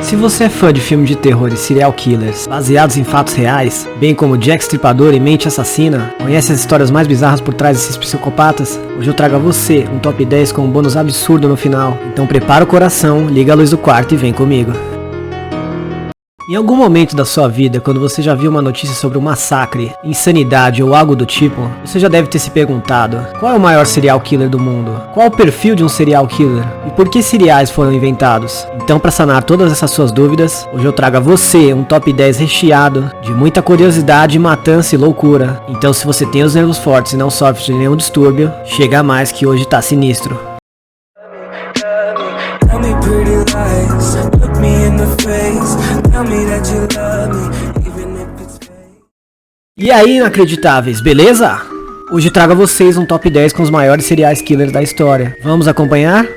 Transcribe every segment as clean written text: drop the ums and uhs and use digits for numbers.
Se você é fã de filmes de terror e serial killers baseados em fatos reais, bem como Jack Stripador e Mente Assassina, conhece as histórias mais bizarras por trás desses psicopatas? Hoje eu trago a você um top 10 com um bônus absurdo no final. Então prepara o coração, liga a luz do quarto e vem comigo. Em algum momento da sua vida, quando você já viu uma notícia sobre um massacre, insanidade ou algo do tipo, você já deve ter se perguntado: qual é o maior serial killer do mundo? Qual o perfil de um serial killer? E por que seriais foram inventados? Então, para sanar todas essas suas dúvidas, hoje eu trago a você um top 10 recheado de muita curiosidade, matança e loucura. Então, se você tem os nervos fortes e não sofre de nenhum distúrbio, chega mais que hoje tá sinistro. E aí, inacreditáveis, beleza? Hoje trago a vocês um top 10 com os maiores serial killers da história. Vamos acompanhar?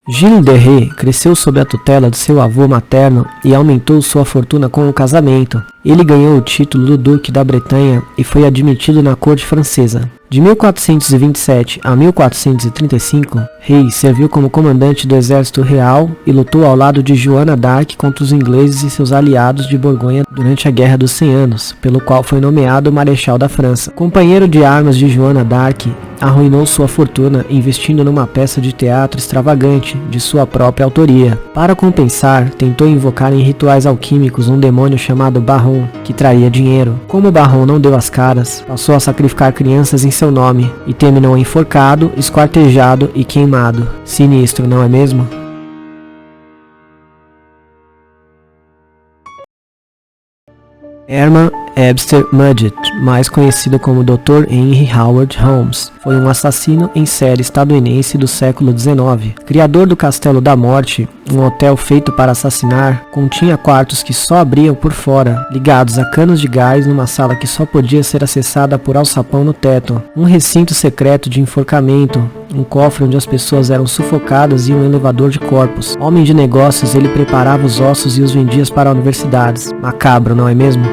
Gilles de Rais cresceu sob a tutela de seu avô materno e aumentou sua fortuna com o casamento. Ele ganhou o título do Duque da Bretanha e foi admitido na corte francesa. De 1427 a 1435, Rais serviu como comandante do exército real e lutou ao lado de Joana d'Arc contra os ingleses e seus aliados de Borgonha durante a Guerra dos 100 Anos, pelo qual foi nomeado Marechal da França. Companheiro de armas de Joana d'Arc, arruinou sua fortuna investindo numa peça de teatro extravagante de sua própria autoria. Para compensar, tentou invocar em rituais alquímicos um demônio chamado Baron, que traria dinheiro. Como Baron não deu as caras, passou a sacrificar crianças em seu nome e terminou enforcado, esquartejado e queimado. Sinistro, não é mesmo? Herman Webster Mudgett, mais conhecido como Dr. Henry Howard Holmes, foi um assassino em série estadunidense do século XIX. Criador do Castelo da Morte, um hotel feito para assassinar, continha quartos que só abriam por fora, ligados a canos de gás numa sala que só podia ser acessada por alçapão no teto, um recinto secreto de enforcamento, um cofre onde as pessoas eram sufocadas e um elevador de corpos. Homem de negócios, ele preparava os ossos e os vendia para universidades. Macabro, não é mesmo?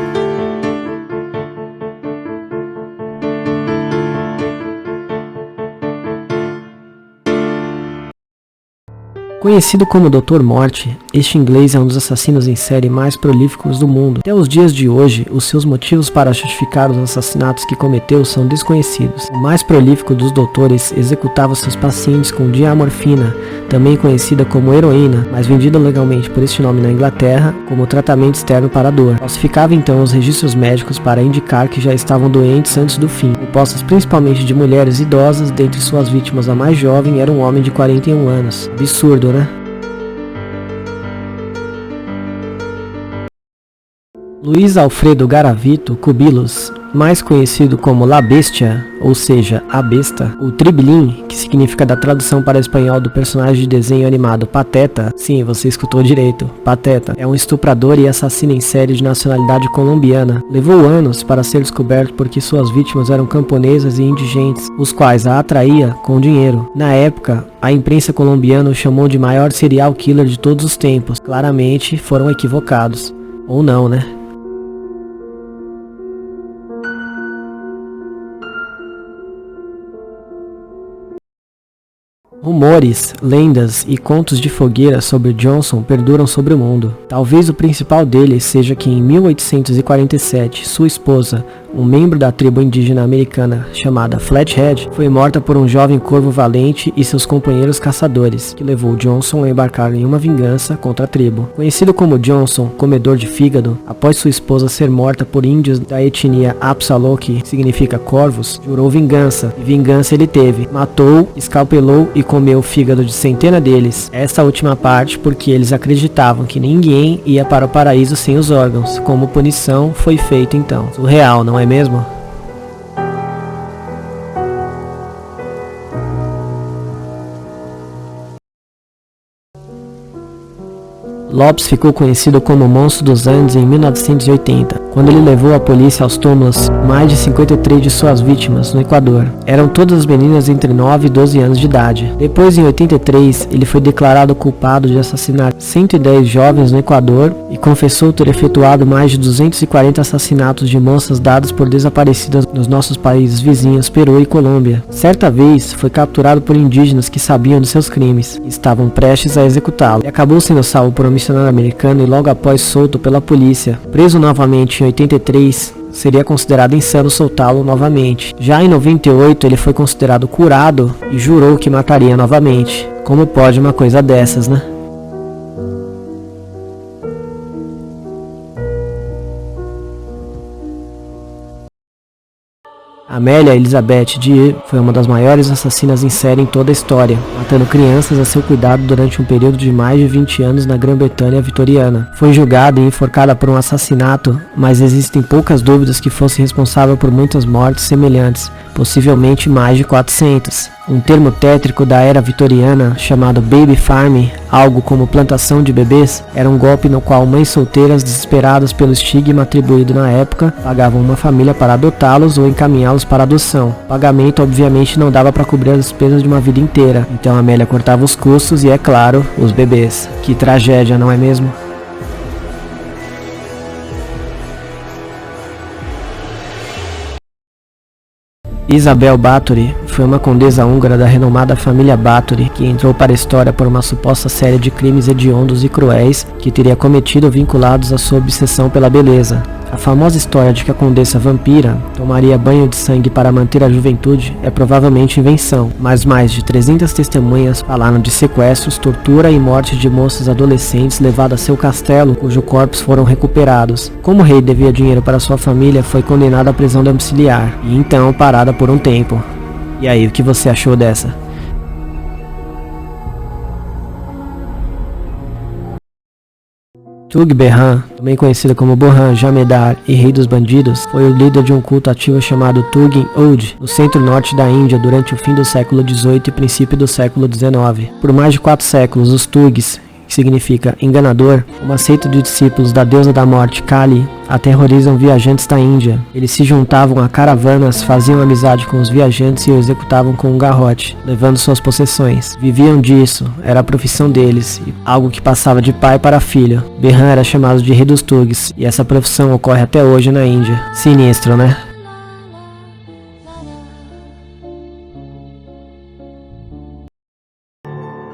Conhecido como Dr. Morte, este inglês é um dos assassinos em série mais prolíficos do mundo. Até os dias de hoje, os seus motivos para justificar os assassinatos que cometeu são desconhecidos. O mais prolífico dos doutores executava seus pacientes com diamorfina, também conhecida como heroína, mas vendida legalmente por este nome na Inglaterra como tratamento externo para a dor. Falsificava então os registros médicos para indicar que já estavam doentes antes do fim, compostas principalmente de mulheres idosas. Dentre suas vítimas, a mais jovem era um homem de 41 anos. Absurdo, né? Luiz Alfredo Garavito Cubillos, mais conhecido como La Bestia, ou seja, a besta, o Tribilín, que significa da tradução para espanhol do personagem de desenho animado Pateta, sim, você escutou direito, Pateta, é um estuprador e assassino em série de nacionalidade colombiana. Levou anos para ser descoberto porque suas vítimas eram camponesas e indigentes, os quais a atraía com dinheiro. Na época, a imprensa colombiana o chamou de maior serial killer de todos os tempos. Claramente foram equivocados. Ou não, né? Rumores, lendas e contos de fogueira sobre Johnson perduram sobre o mundo. Talvez o principal deles seja que em 1847, sua esposa, um membro da tribo indígena americana chamada Flathead, foi morta por um jovem corvo valente e seus companheiros caçadores, que levou Johnson a embarcar em uma vingança contra a tribo. Conhecido como Johnson, comedor de fígado, após sua esposa ser morta por índios da etnia Apsalô, que significa corvos, jurou vingança, e vingança ele teve. Matou, escalpelou e comeu o fígado de centenas deles. Essa última parte porque eles acreditavam que ninguém ia para o paraíso sem os órgãos. Como punição, foi feito então. Surreal, não é mesmo? Lopes ficou conhecido como o Monstro dos Andes em 1980, quando ele levou a polícia aos túmulos mais de 53 de suas vítimas no Equador. Eram todas meninas entre 9 e 12 anos de idade. Depois, em 83, ele foi declarado culpado de assassinar 110 jovens no Equador e confessou ter efetuado mais de 240 assassinatos de moças dadas por desaparecidas nos nossos países vizinhos Peru e Colômbia. Certa vez, foi capturado por indígenas que sabiam de seus crimes e estavam prestes a executá-lo, e acabou sendo salvo por homicídio missionário americano e logo após solto pela polícia. Preso novamente em 83, seria considerado insano soltá-lo novamente. Já em 98 ele foi considerado curado e jurou que mataria novamente. Como pode uma coisa dessas, né? Amélia Elizabeth Dee foi uma das maiores assassinas em série em toda a história, matando crianças a seu cuidado durante um período de mais de 20 anos na Grã-Bretanha vitoriana. Foi julgada e enforcada por um assassinato, mas existem poucas dúvidas que fosse responsável por muitas mortes semelhantes, possivelmente mais de 400. Um termo tétrico da era vitoriana, chamado baby farming, algo como plantação de bebês, era um golpe no qual mães solteiras desesperadas pelo estigma atribuído na época, pagavam uma família para adotá-los ou encaminhá-los para adoção. O pagamento obviamente não dava para cobrir as despesas de uma vida inteira, então Amélia cortava os custos e, é claro, os bebês. Que tragédia, não é mesmo? Isabel Báthory foi uma condesa húngara da renomada família Báthory, que entrou para a história por uma suposta série de crimes hediondos e cruéis que teria cometido vinculados à sua obsessão pela beleza. A famosa história de que a condessa vampira tomaria banho de sangue para manter a juventude é provavelmente invenção, mas mais de 300 testemunhas falaram de sequestros, tortura e morte de moças adolescentes levadas a seu castelo, cujos corpos foram recuperados. Como o rei devia dinheiro para sua família, foi condenado à prisão domiciliar e então parada por um tempo. E aí, o que você achou dessa? Tug Berran, também conhecido como Burhan Jamedar e Rei dos Bandidos, foi o líder de um culto ativo chamado Tugin Oud, no centro-norte da Índia durante o fim do século XVIII e princípio do século XIX. Por mais de 4 séculos, os Tugs, que significa enganador, uma seita de discípulos da deusa da morte Kali, aterrorizam viajantes da Índia. Eles se juntavam a caravanas, faziam amizade com os viajantes e o executavam com um garrote, levando suas possessões. Viviam disso, era a profissão deles, algo que passava de pai para filho. Berhan era chamado de Rei dos Tugs, e essa profissão ocorre até hoje na Índia. Sinistro, né?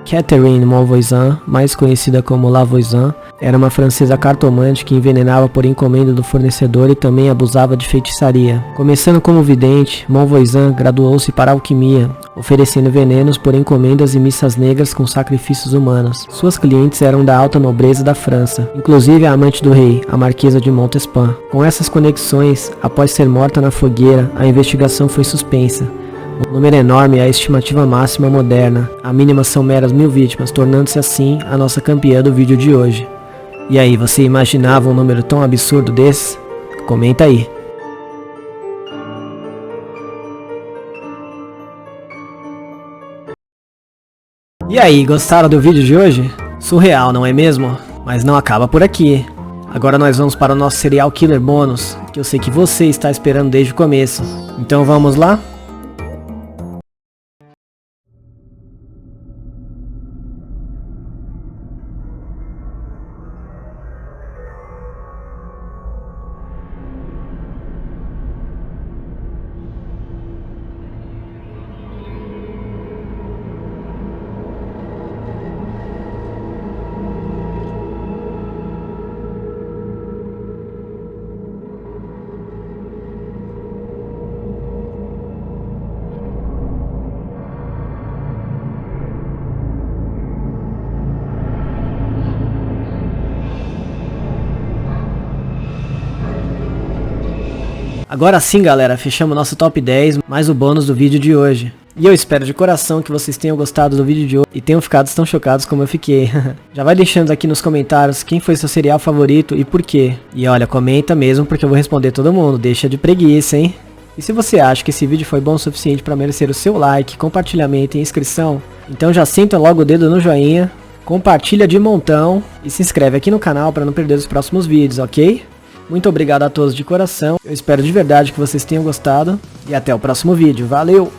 Catherine Malvoisin, mais conhecida como Lavoisin, era uma francesa cartomante que envenenava por encomenda do fornecedor e também abusava de feitiçaria. Começando como vidente, Malvoisin graduou-se para alquimia, oferecendo venenos por encomendas e missas negras com sacrifícios humanos. Suas clientes eram da alta nobreza da França, inclusive a amante do rei, a Marquesa de Montespan. Com essas conexões, após ser morta na fogueira, a investigação foi suspensa. O número enorme é a estimativa máxima moderna, a mínima são meras 1000 vítimas, tornando-se assim a nossa campeã do vídeo de hoje. E aí, você imaginava um número tão absurdo desse? Comenta aí. E aí, gostaram do vídeo de hoje? Surreal, não é mesmo? Mas não acaba por aqui. Agora nós vamos para o nosso Serial Killer bônus, que eu sei que você está esperando desde o começo. Então vamos lá? Agora sim, galera, fechamos nosso top 10, mais o bônus do vídeo de hoje. E eu espero de coração que vocês tenham gostado do vídeo de hoje e tenham ficado tão chocados como eu fiquei. Já vai deixando aqui nos comentários quem foi seu serial favorito e por quê. E olha, comenta mesmo porque eu vou responder todo mundo, deixa de preguiça, hein? E se você acha que esse vídeo foi bom o suficiente para merecer o seu like, compartilhamento e inscrição, então já senta logo o dedo no joinha, compartilha de montão e se inscreve aqui no canal para não perder os próximos vídeos, ok? Muito obrigado a todos de coração, eu espero de verdade que vocês tenham gostado e até o próximo vídeo, valeu!